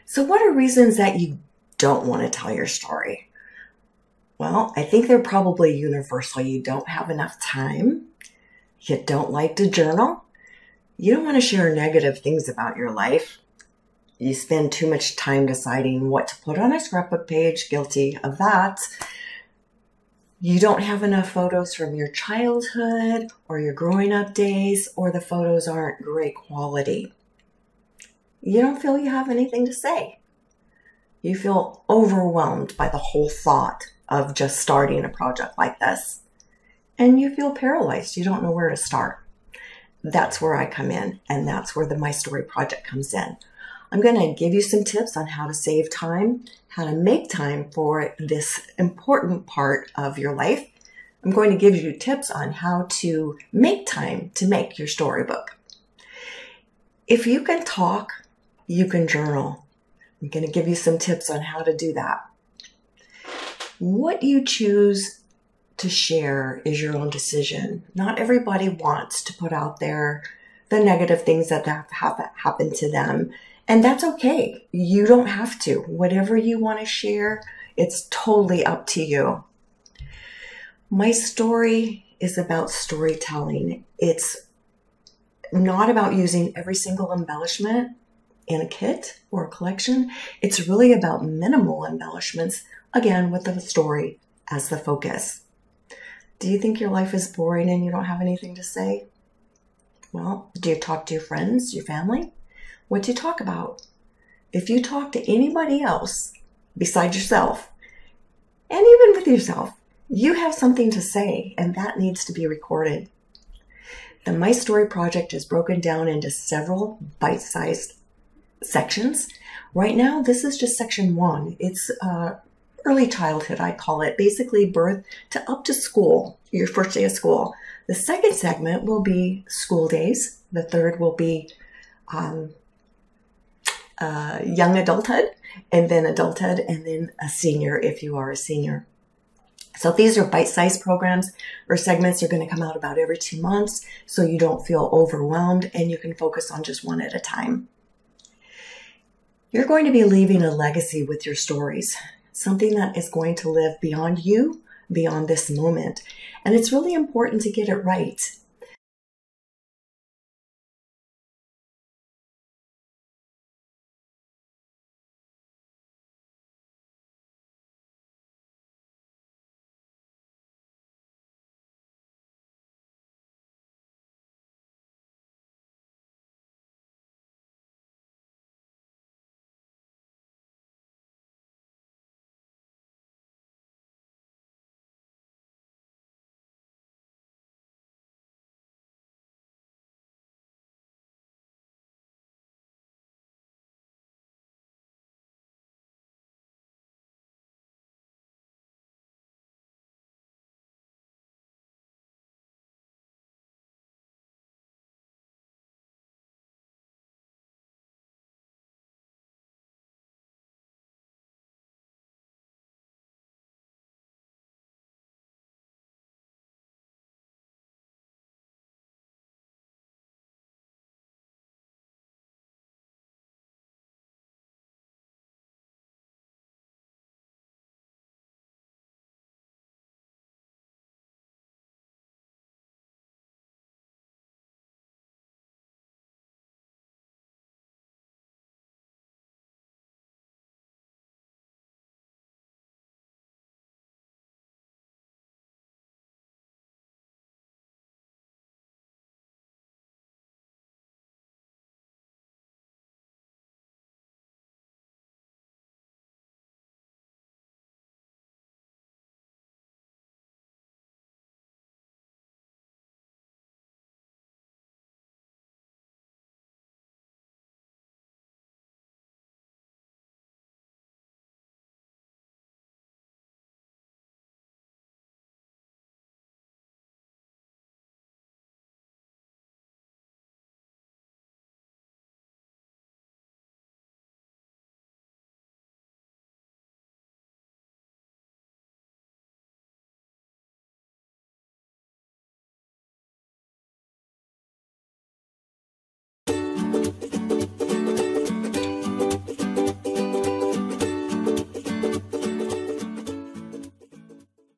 So what are reasons that you don't want to tell your story? Well, I think they're probably universal. You don't have enough time. You don't like to journal. You don't want to share negative things about your life. You spend too much time deciding what to put on a scrapbook page. Guilty of that. You don't have enough photos from your childhood or your growing up days, or the photos aren't great quality. You don't feel you have anything to say. You feel overwhelmed by the whole thought of just starting a project like this. And you feel paralyzed. You don't know where to start. That's where I come in, and that's where the My Story Project comes in. I'm going to give you some tips on how to save time, how to make time for this important part of your life. I'm going to give you tips on how to make time to make your storybook. If you can talk, you can journal. I'm going to give you some tips on how to do that. What you choose to share is your own decision. Not everybody wants to put out there the negative things that have happened to them. And that's okay. You don't have to. Whatever you want to share, it's totally up to you. My story is about storytelling. It's not about using every single embellishment in a kit or a collection. It's really about minimal embellishments, again, with the story as the focus. Do you think your life is boring and you don't have anything to say? Well, do you talk to your friends, your family? What do you talk about? If you talk to anybody else besides yourself, and even with yourself, you have something to say, and that needs to be recorded. The My Story Project is broken down into several bite-sized sections. Right now, this is just section 1. It's early childhood, I call it. Basically, birth to up to school, your first day of school. The second segment will be school days. The third will be young adulthood, and then adulthood, and then a senior if you are a senior. So these are bite-sized programs or segments. They're going to come out about every 2 months, so you don't feel overwhelmed and you can focus on just one at a time. You're going to be leaving a legacy with your stories, something that is going to live beyond you, beyond this moment. And it's really important to get it right.